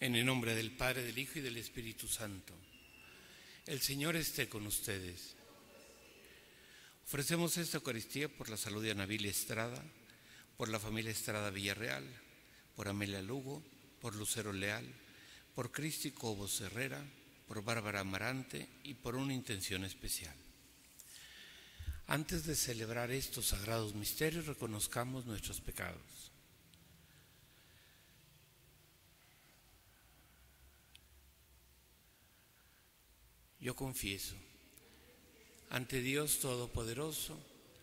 En el nombre del Padre, del Hijo y del Espíritu Santo. El Señor esté con ustedes. Ofrecemos esta Eucaristía por la salud de Anabel Estrada, por la familia Estrada Villarreal, por Amelia Lugo, por Lucero Leal, por Cristi Cobos Herrera, por Bárbara Amarante y por una intención especial. Antes de celebrar estos sagrados misterios, reconozcamos nuestros pecados. Yo confieso ante Dios Todopoderoso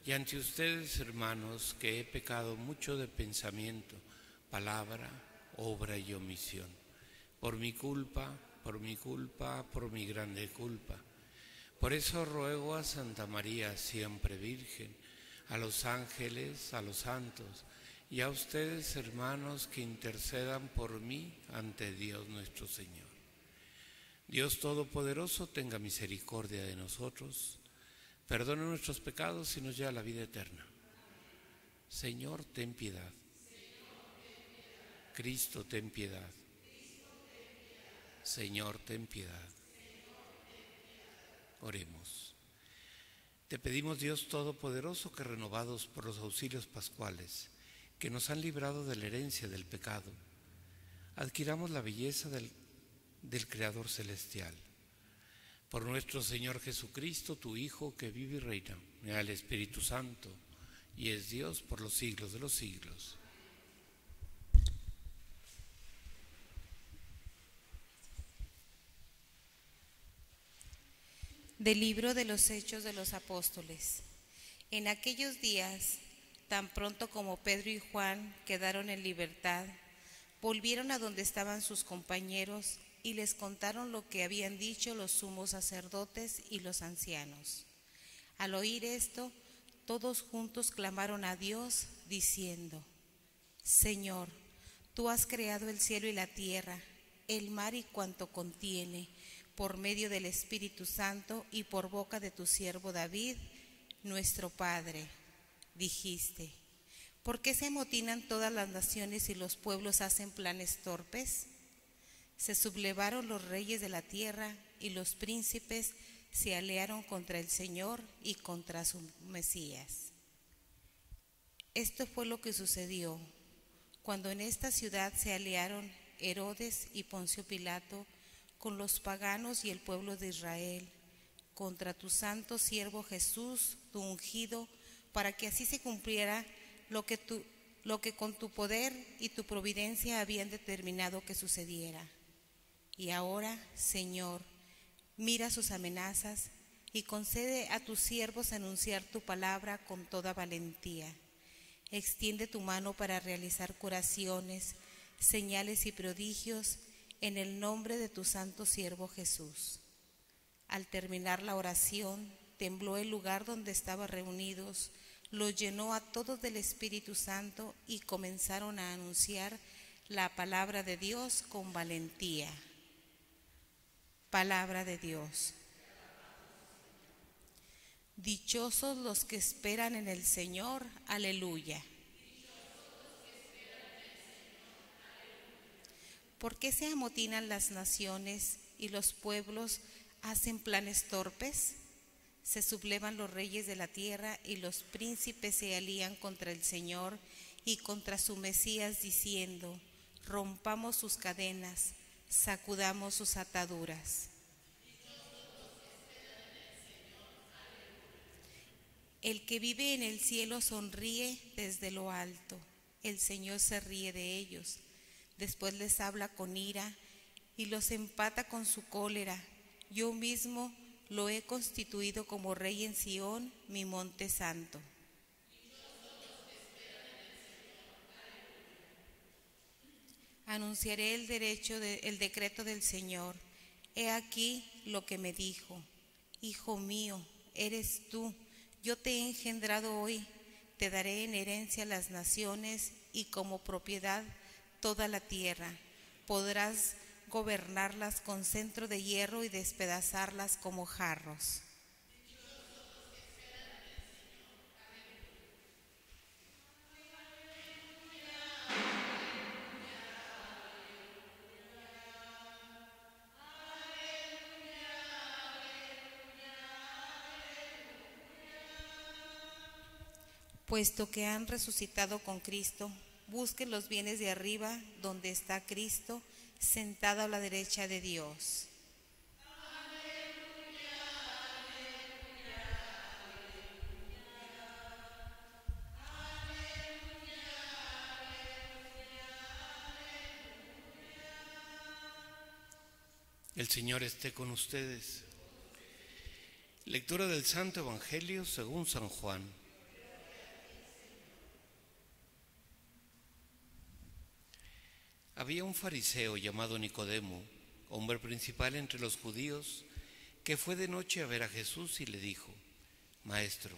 y ante ustedes, hermanos, que he pecado mucho de pensamiento, palabra, obra y omisión. Por mi culpa, por mi grande culpa. Por eso ruego a Santa María, siempre Virgen, a los ángeles, a los santos y a ustedes, hermanos, que intercedan por mí ante Dios nuestro Señor. Dios Todopoderoso tenga misericordia de nosotros, perdone nuestros pecados y nos lleve a la vida eterna. Señor, ten piedad. Cristo, ten piedad. Señor, ten piedad. Oremos. Te pedimos, Dios Todopoderoso, que renovados por los auxilios pascuales que nos han librado de la herencia del pecado, adquiramos la belleza del Creador Celestial. Por nuestro Señor Jesucristo, tu Hijo, que vive y reina en el Espíritu Santo, y es Dios por los siglos de los siglos. Del libro de los Hechos de los Apóstoles. En aquellos días, tan pronto como Pedro y Juan quedaron en libertad, volvieron a donde estaban sus compañeros y les contaron lo que habían dicho los sumos sacerdotes y los ancianos. Al oír esto, todos juntos clamaron a Dios, diciendo: Señor, tú has creado el cielo y la tierra, el mar y cuanto contiene, por medio del Espíritu Santo y por boca de tu siervo David, nuestro Padre. Dijiste: ¿por qué se amotinan todas las naciones y los pueblos hacen planes torpes? Se sublevaron los reyes de la tierra y los príncipes se aliaron contra el Señor y contra su Mesías. Esto fue lo que sucedió cuando en esta ciudad se aliaron Herodes y Poncio Pilato con los paganos y el pueblo de Israel contra tu santo siervo Jesús, tu ungido, para que así se cumpliera lo que con tu poder y tu providencia habían determinado que sucediera. Y ahora, Señor, mira sus amenazas y concede a tus siervos anunciar tu palabra con toda valentía. Extiende tu mano para realizar curaciones, señales y prodigios en el nombre de tu santo siervo Jesús. Al terminar la oración, tembló el lugar donde estaban reunidos, lo llenó a todos del Espíritu Santo y comenzaron a anunciar la palabra de Dios con valentía. Palabra de Dios. Dichosos los que esperan en el Señor. Aleluya. ¿Por qué se amotinan las naciones y los pueblos hacen planes torpes? Se sublevan los reyes de la tierra y los príncipes se alían contra el Señor y contra su Mesías, diciendo: rompamos sus cadenas, sacudamos sus ataduras. El que vive en el cielo sonríe desde lo alto. El Señor se ríe de ellos. Después les habla con ira y los empata con su cólera. Yo mismo lo he constituido como rey en Sión, mi monte santo. Anunciaré el decreto del Señor. He aquí lo que me dijo: Hijo mío, eres tú. Yo te he engendrado hoy. Te daré en herencia las naciones y como propiedad toda la tierra. Podrás gobernarlas con cetro de hierro y despedazarlas como jarros. Puesto que han resucitado con Cristo, busquen los bienes de arriba, donde está Cristo, sentado a la derecha de Dios. El Señor esté con ustedes. Lectura del Santo Evangelio según San Juan. Había un fariseo llamado Nicodemo, hombre principal entre los judíos, que fue de noche a ver a Jesús y le dijo: Maestro,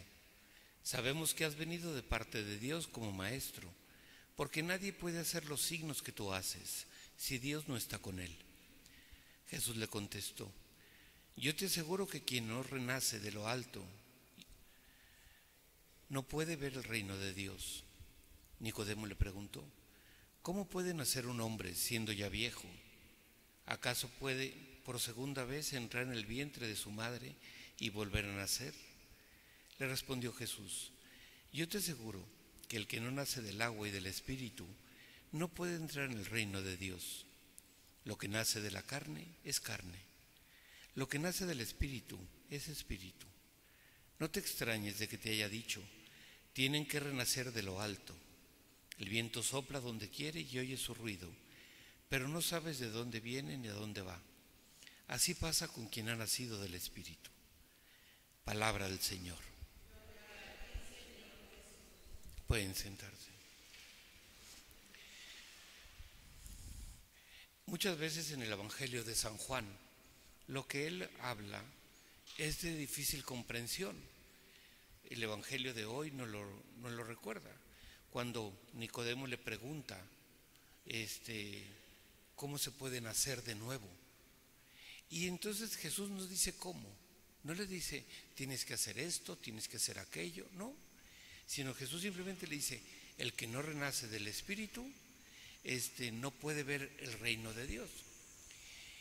sabemos que has venido de parte de Dios como maestro, porque nadie puede hacer los signos que tú haces si Dios no está con él. Jesús le contestó: Yo te aseguro que quien no renace de lo alto no puede ver el reino de Dios. Nicodemo le preguntó: ¿Cómo puede nacer un hombre siendo ya viejo? ¿Acaso puede por segunda vez entrar en el vientre de su madre y volver a nacer? Le respondió Jesús: Yo te aseguro que el que no nace del agua y del Espíritu no puede entrar en el reino de Dios. Lo que nace de la carne es carne. Lo que nace del Espíritu es Espíritu. No te extrañes de que te haya dicho: tienen que renacer de lo alto. El viento sopla donde quiere y oye su ruido, pero no sabes de dónde viene ni a dónde va. Así pasa con quien ha nacido del Espíritu. Palabra del Señor. Pueden sentarse. Muchas veces en el Evangelio de San Juan, lo que él habla es de difícil comprensión. El Evangelio de hoy no lo recuerda. Cuando Nicodemo le pregunta cómo se puede nacer de nuevo. Y entonces Jesús nos dice cómo. No le dice: tienes que hacer esto, tienes que hacer aquello, no. Sino Jesús simplemente le dice: el que no renace del Espíritu no puede ver el reino de Dios.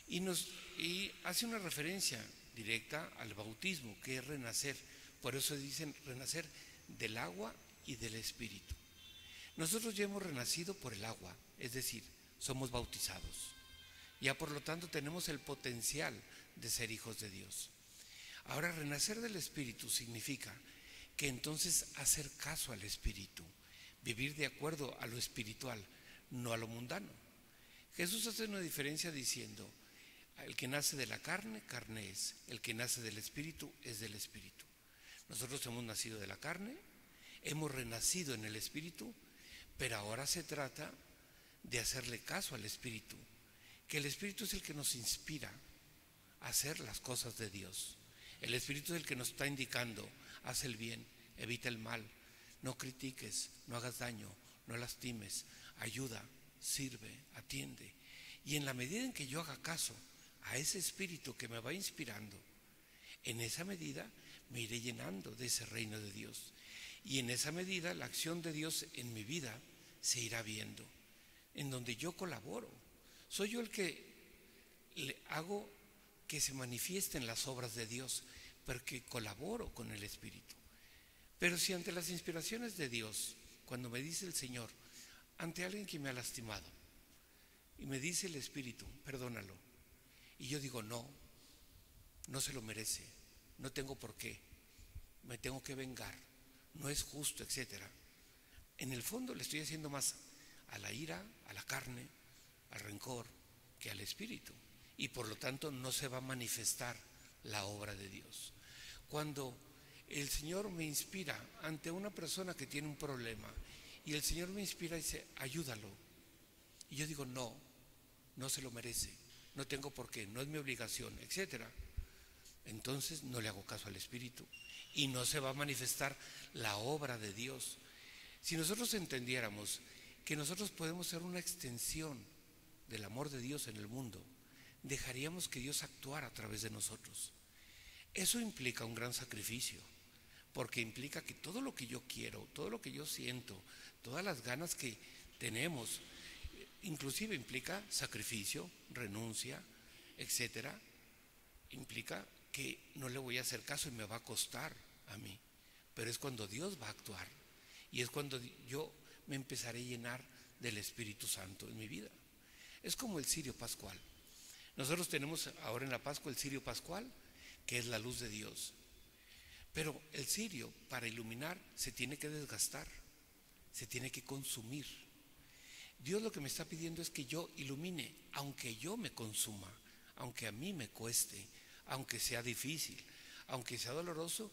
Y hace una referencia directa al bautismo, que es renacer. Por eso dicen renacer del agua y del Espíritu. Nosotros ya hemos renacido por el agua, es decir, somos bautizados. Ya por lo tanto tenemos el potencial de ser hijos de Dios. Ahora, renacer del Espíritu significa que entonces hacer caso al Espíritu, vivir de acuerdo a lo espiritual, no a lo mundano. Jesús hace una diferencia diciendo: el que nace de la carne, carne es; el que nace del Espíritu es del Espíritu. Nosotros hemos nacido de la carne, hemos renacido en el Espíritu, pero ahora se trata de hacerle caso al Espíritu, que el Espíritu es el que nos inspira a hacer las cosas de Dios. El Espíritu es el que nos está indicando: haz el bien, evita el mal, no critiques, no hagas daño, no lastimes, ayuda, sirve, atiende. Y en la medida en que yo haga caso a ese Espíritu que me va inspirando, en esa medida me iré llenando de ese reino de Dios. Y en esa medida la acción de Dios en mi vida se irá viendo, en donde yo colaboro. Soy yo el que le hago que se manifiesten las obras de Dios, porque colaboro con el Espíritu. Pero si ante las inspiraciones de Dios, cuando me dice el Señor, ante alguien que me ha lastimado, y me dice el Espíritu: perdónalo, y yo digo: no se lo merece, no tengo por qué, me tengo que vengar, no es justo, etcétera. En el fondo le estoy haciendo más a la ira, a la carne, al rencor, que al Espíritu, y por lo tanto no se va a manifestar la obra de Dios. Cuando el Señor me inspira ante una persona que tiene un problema, y el Señor me inspira y dice: ayúdalo, y yo digo: no se lo merece, no tengo por qué, no es mi obligación, etcétera, entonces no le hago caso al Espíritu y no se va a manifestar la obra de Dios. Si nosotros entendiéramos que nosotros podemos ser una extensión del amor de Dios en el mundo, dejaríamos que Dios actuara a través de nosotros. Eso implica un gran sacrificio, porque implica que todo lo que yo quiero, todo lo que yo siento, todas las ganas que tenemos, inclusive implica sacrificio, renuncia, etcétera. Implica que no le voy a hacer caso y me va a costar a mí, pero es cuando Dios va a actuar. Y es cuando yo me empezaré a llenar del Espíritu Santo en mi vida. Es como el cirio pascual. Nosotros tenemos ahora en la Pascua el cirio pascual, que es la luz de Dios. Pero el cirio, para iluminar, se tiene que desgastar, se tiene que consumir. Dios lo que me está pidiendo es que yo ilumine, aunque yo me consuma, aunque a mí me cueste, aunque sea difícil, aunque sea doloroso,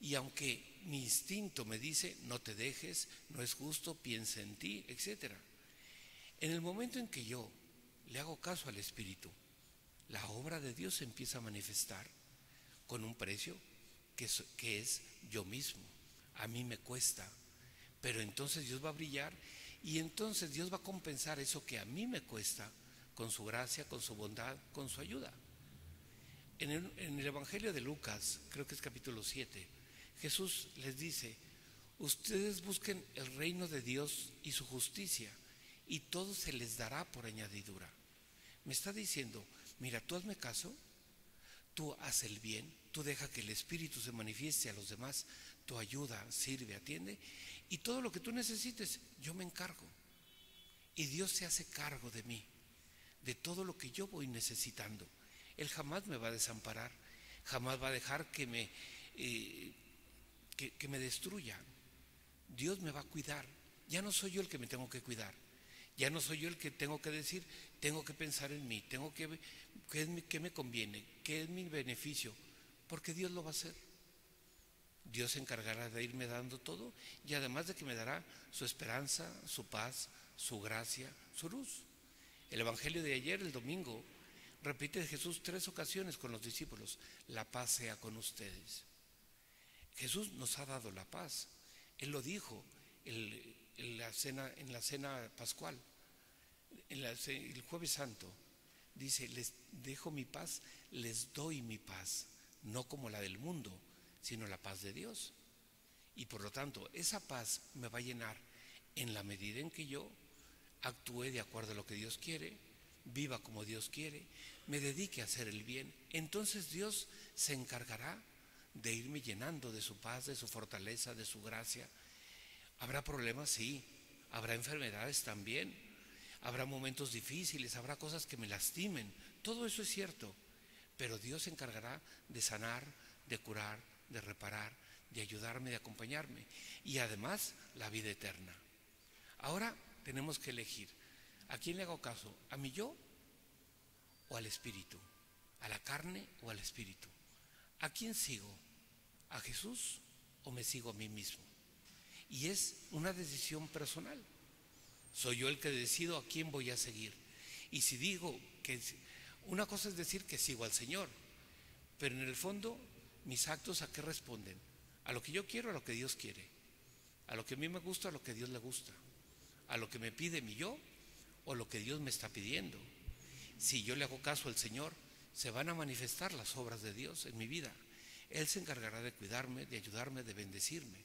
y aunque mi instinto me dice no te dejes, no es justo, piensa en ti, etc. En el momento en que yo le hago caso al Espíritu, la obra de Dios se empieza a manifestar con un precio que es yo mismo. A mí me cuesta, pero entonces Dios va a brillar y entonces Dios va a compensar eso que a mí me cuesta con su gracia, con su bondad, con su ayuda. En el Evangelio de Lucas, creo que es capítulo 7, Jesús les dice: ustedes busquen el reino de Dios y su justicia, y todo se les dará por añadidura. Me está diciendo: mira, tú hazme caso, tú haz el bien, tú deja que el Espíritu se manifieste a los demás, tú ayuda, sirve, atiende, y todo lo que tú necesites, yo me encargo. Y Dios se hace cargo de mí, de todo lo que yo voy necesitando. Él jamás me va a desamparar, jamás va a dejar que me destruya. Dios me va a cuidar. Ya no soy yo el que me tengo que cuidar. Ya no soy yo el que tengo que decir, tengo que pensar en mí, tengo que ver qué me conviene, qué es mi beneficio, porque Dios lo va a hacer. Dios se encargará de irme dando todo, y además de que me dará su esperanza, su paz, su gracia, su luz. El Evangelio de ayer, el domingo, repite Jesús 3 ocasiones con los discípulos: la paz sea con ustedes. Jesús nos ha dado la paz. Él lo dijo en la cena pascual, el jueves santo. Dice: les dejo mi paz, les doy mi paz, no como la del mundo, sino la paz de Dios. Y por lo tanto, esa paz me va a llenar en la medida en que yo actúe de acuerdo a lo que Dios quiere, viva como Dios quiere, me dedique a hacer el bien. Entonces Dios se encargará de irme llenando de su paz, de su fortaleza, de su gracia. ¿Habrá problemas? Sí. ¿Habrá enfermedades? También. ¿Habrá momentos difíciles? ¿Habrá cosas que me lastimen? Todo eso es cierto. Pero Dios se encargará de sanar, de curar, de reparar, de ayudarme, de acompañarme. Y además, la vida eterna. Ahora tenemos que elegir: ¿a quién le hago caso? ¿A mi yo o al Espíritu? ¿A la carne o al Espíritu? ¿A quién sigo? ¿A Jesús o me sigo a mí mismo? Y es una decisión personal. Soy yo el que decido a quién voy a seguir. Y si digo que una cosa es decir que sigo al Señor, pero en el fondo mis actos ¿a qué responden? A lo que yo quiero, a lo que Dios quiere, a lo que a mí me gusta, a lo que a Dios le gusta, a lo que me pide mi yo o lo que Dios me está pidiendo. Si yo le hago caso al Señor, se van a manifestar las obras de Dios en mi vida. Él se encargará de cuidarme, de ayudarme, de bendecirme,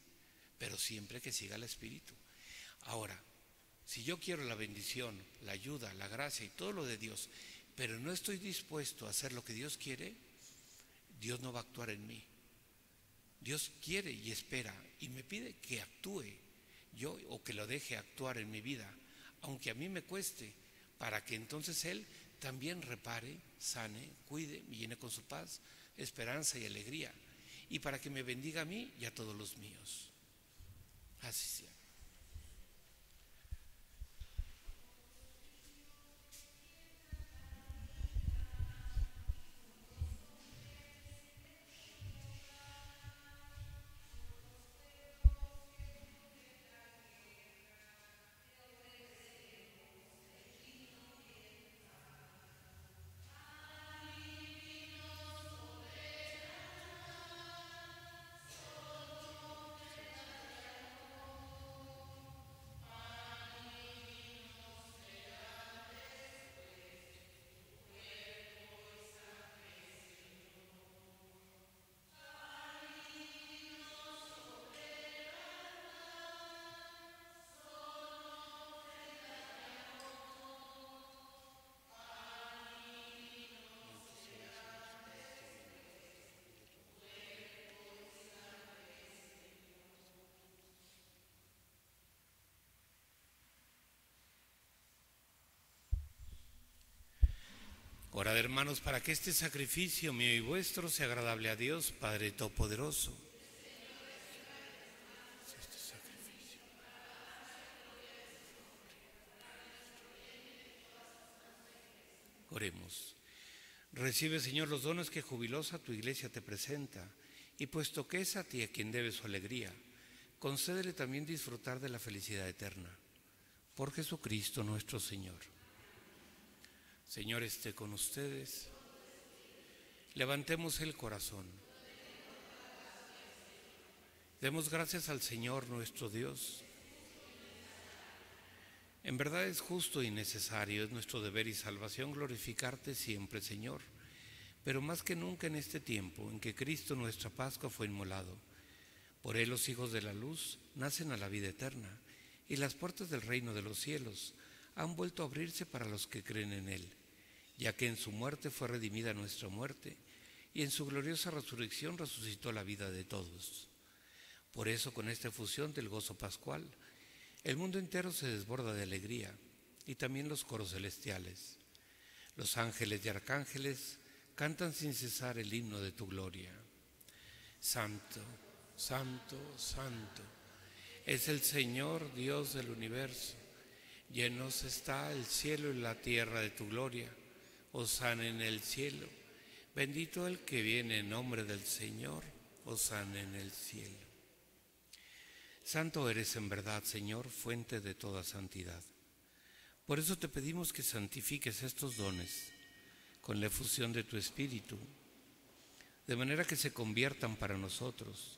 pero siempre que siga el Espíritu. Ahora, si yo quiero la bendición, la ayuda, la gracia y todo lo de Dios, pero no estoy dispuesto a hacer lo que Dios quiere, Dios no va a actuar en mí. Dios quiere y espera y me pide que actúe yo o que lo deje actuar en mi vida, aunque a mí me cueste, para que entonces Él también repare, sane, cuide, me llene con su paz, esperanza y alegría, y para que me bendiga a mí y a todos los míos. Así sea. Orad, hermanos, para que este sacrificio mío y vuestro sea agradable a Dios, Padre Todopoderoso. Oremos. Recibe, Señor, los dones que jubilosa tu Iglesia te presenta, y puesto que es a ti a quien debe su alegría, concédele también disfrutar de la felicidad eterna. Por Jesucristo nuestro Señor. Señor, esté con ustedes. Levantemos el corazón. Demos gracias al Señor nuestro Dios. En verdad es justo y necesario, es nuestro deber y salvación glorificarte siempre, Señor, pero más que nunca en este tiempo en que Cristo nuestra Pascua fue inmolado. Por él los hijos de la luz nacen a la vida eterna, y las puertas del reino de los cielos han vuelto a abrirse para los que creen en él, ya que en su muerte fue redimida nuestra muerte, y en su gloriosa resurrección resucitó la vida de todos. Por eso, con esta efusión del gozo pascual, el mundo entero se desborda de alegría, y también los coros celestiales. Los ángeles y arcángeles cantan sin cesar el himno de tu gloria. Santo, santo, santo, es el Señor Dios del universo. Llenos está el cielo y la tierra de tu gloria. Hosana en el cielo. Bendito el que viene en nombre del Señor. Hosana en el cielo. Santo eres en verdad, Señor, fuente de toda santidad. Por eso te pedimos que santifiques estos dones con la efusión de tu Espíritu, de manera que se conviertan para nosotros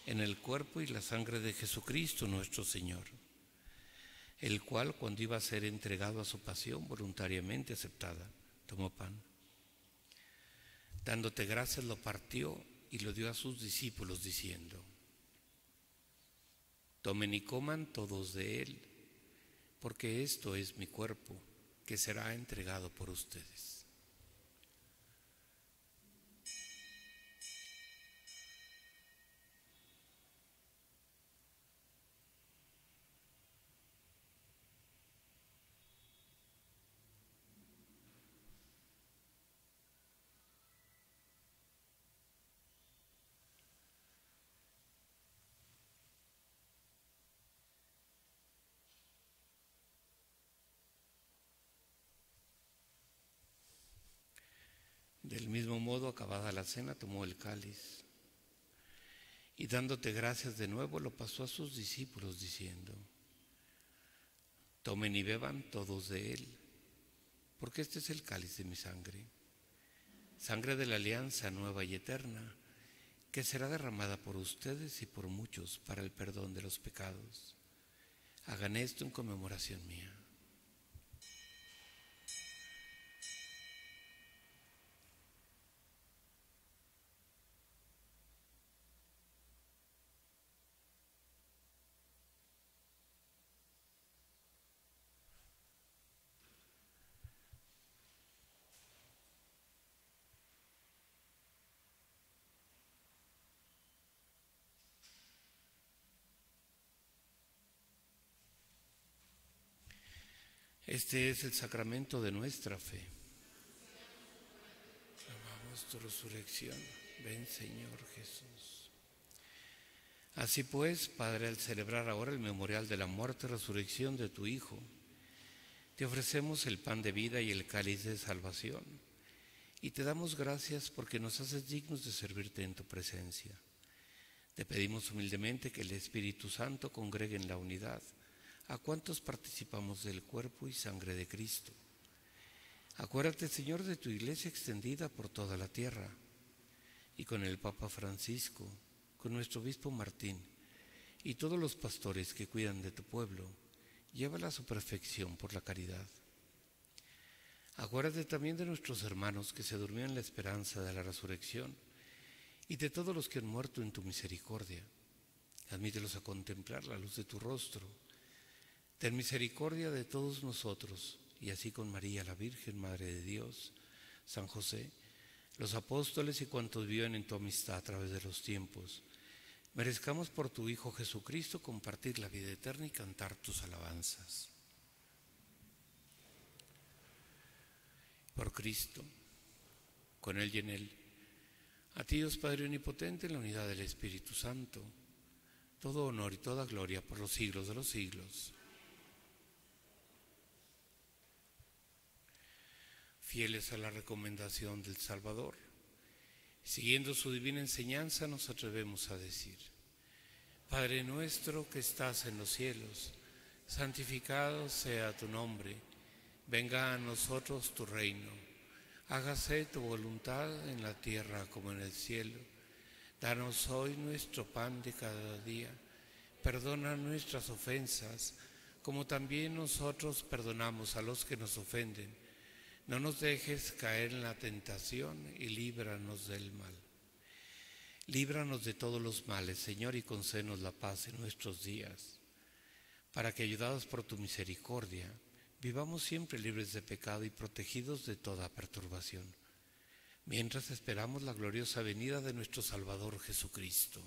en el cuerpo y la sangre de Jesucristo nuestro Señor, el cual, cuando iba a ser entregado a su pasión voluntariamente aceptada, tomó pan. Dándote gracias, lo partió y lo dio a sus discípulos, diciendo: tomen y coman todos de él, porque esto es mi cuerpo, que será entregado por ustedes. Del mismo modo, acabada la cena, tomó el cáliz y dándote gracias de nuevo, lo pasó a sus discípulos diciendo: tomen y beban todos de él, porque este es el cáliz de mi sangre, sangre de la alianza nueva y eterna, que será derramada por ustedes y por muchos para el perdón de los pecados. Hagan esto en conmemoración mía. Este es el sacramento de nuestra fe. Amamos tu resurrección. Ven, Señor Jesús. Así pues, Padre, al celebrar ahora el memorial de la muerte y resurrección de tu Hijo, te ofrecemos el pan de vida y el cáliz de salvación, y te damos gracias porque nos haces dignos de servirte en tu presencia. Te pedimos humildemente que el Espíritu Santo congregue en la unidad a cuantos participamos del cuerpo y sangre de Cristo. Acuérdate, Señor, de tu Iglesia extendida por toda la tierra, y con el Papa Francisco, con nuestro obispo Martín y todos los pastores que cuidan de tu pueblo, llévala a su perfección por la caridad. Acuérdate también de nuestros hermanos que se durmieron en la esperanza de la resurrección, y de todos los que han muerto en tu misericordia. Admítelos a contemplar la luz de tu rostro. Ten misericordia de todos nosotros, y así con María, la Virgen, Madre de Dios, San José, los apóstoles y cuantos viven en tu amistad a través de los tiempos, merezcamos por tu Hijo Jesucristo compartir la vida eterna y cantar tus alabanzas. Por Cristo, con Él y en Él. A ti, Dios Padre Omnipotente, en la unidad del Espíritu Santo, todo honor y toda gloria por los siglos de los siglos. Fieles a la recomendación del Salvador, siguiendo su divina enseñanza, nos atrevemos a decir: Padre nuestro que estás en los cielos, santificado sea tu nombre. Venga a nosotros tu reino. Hágase tu voluntad en la tierra como en el cielo. Danos hoy nuestro pan de cada día. Perdona nuestras ofensas, como también nosotros perdonamos a los que nos ofenden. No nos dejes caer en la tentación y líbranos del mal. Líbranos de todos los males, Señor, y concédenos la paz en nuestros días, para que, ayudados por tu misericordia, vivamos siempre libres de pecado y protegidos de toda perturbación, mientras esperamos la gloriosa venida de nuestro Salvador Jesucristo.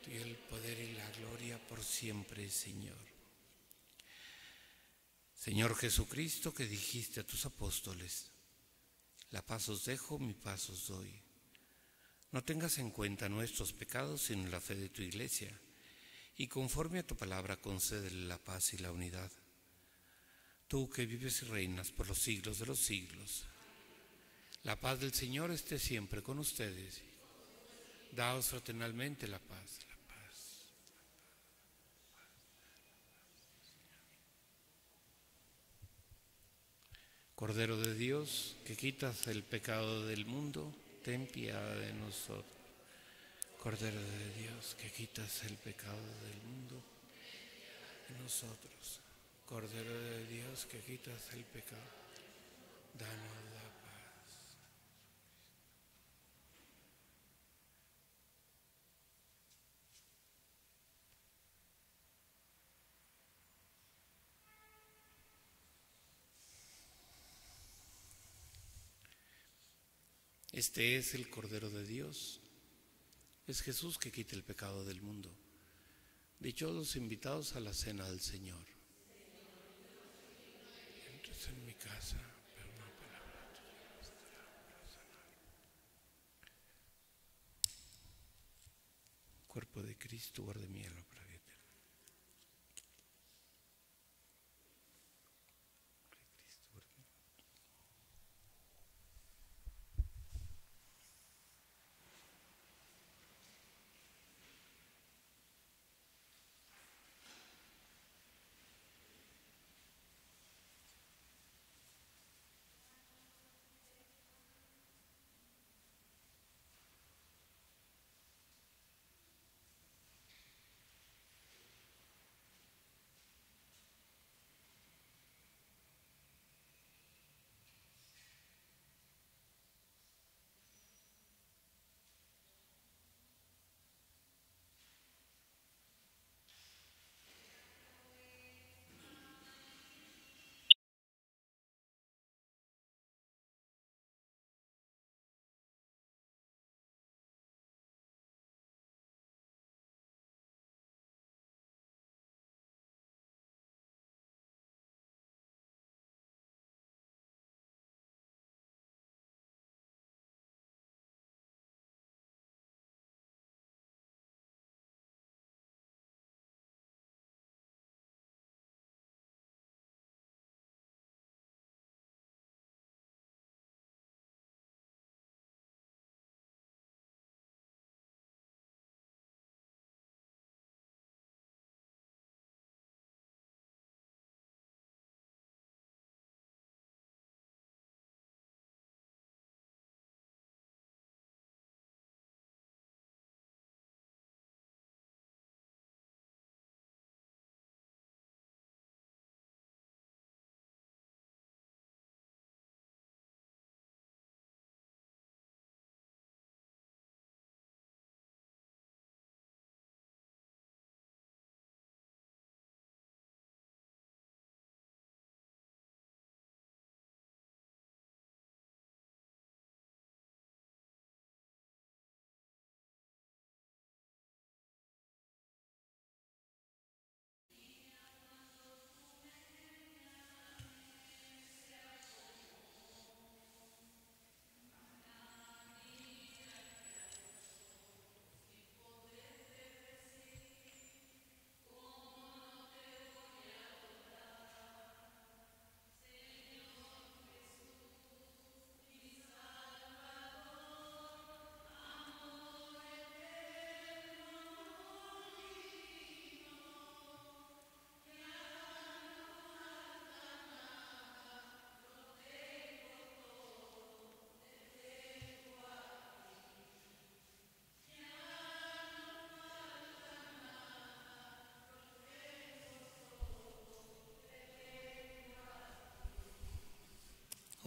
Tuyo el poder y la gloria por siempre, Señor. Señor Jesucristo, que dijiste a tus apóstoles: la paz os dejo, mi paz os doy. No tengas en cuenta nuestros pecados, sino la fe de tu Iglesia, y conforme a tu palabra concédele la paz y la unidad. Tú que vives y reinas por los siglos de los siglos. La paz del Señor esté siempre con ustedes. Daos fraternalmente la paz. Cordero de Dios, que quitas el pecado del mundo, ten piedad de nosotros. Cordero de Dios, que quitas el pecado del mundo, de nosotros. Cordero de Dios, que quitas el pecado, danos la paz. Este es el Cordero de Dios. Es Jesús que quita el pecado del mundo. Dichosos los invitados a la cena del Señor. Entres en mi casa, pero una palabra tuya bastará para sanar. Cuerpo de Cristo, guarde mi alma para vida eterna.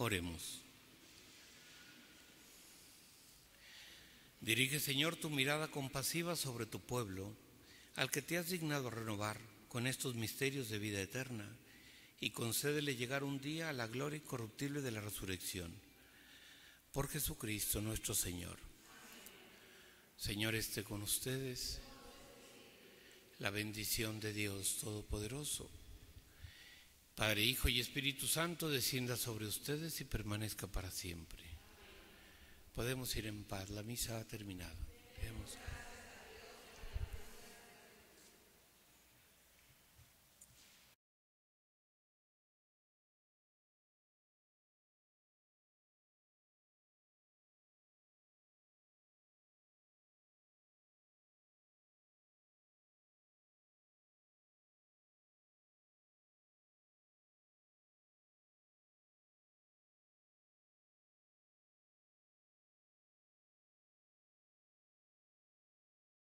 Oremos. Dirige, Señor, tu mirada compasiva sobre tu pueblo, al que te has dignado renovar con estos misterios de vida eterna, y concédele llegar un día a la gloria incorruptible de la resurrección. Por Jesucristo nuestro Señor. Señor, esté con ustedes. La bendición de Dios Todopoderoso, Padre, Hijo y Espíritu Santo, descienda sobre ustedes y permanezca para siempre. Podemos ir en paz, la misa ha terminado. Vemos.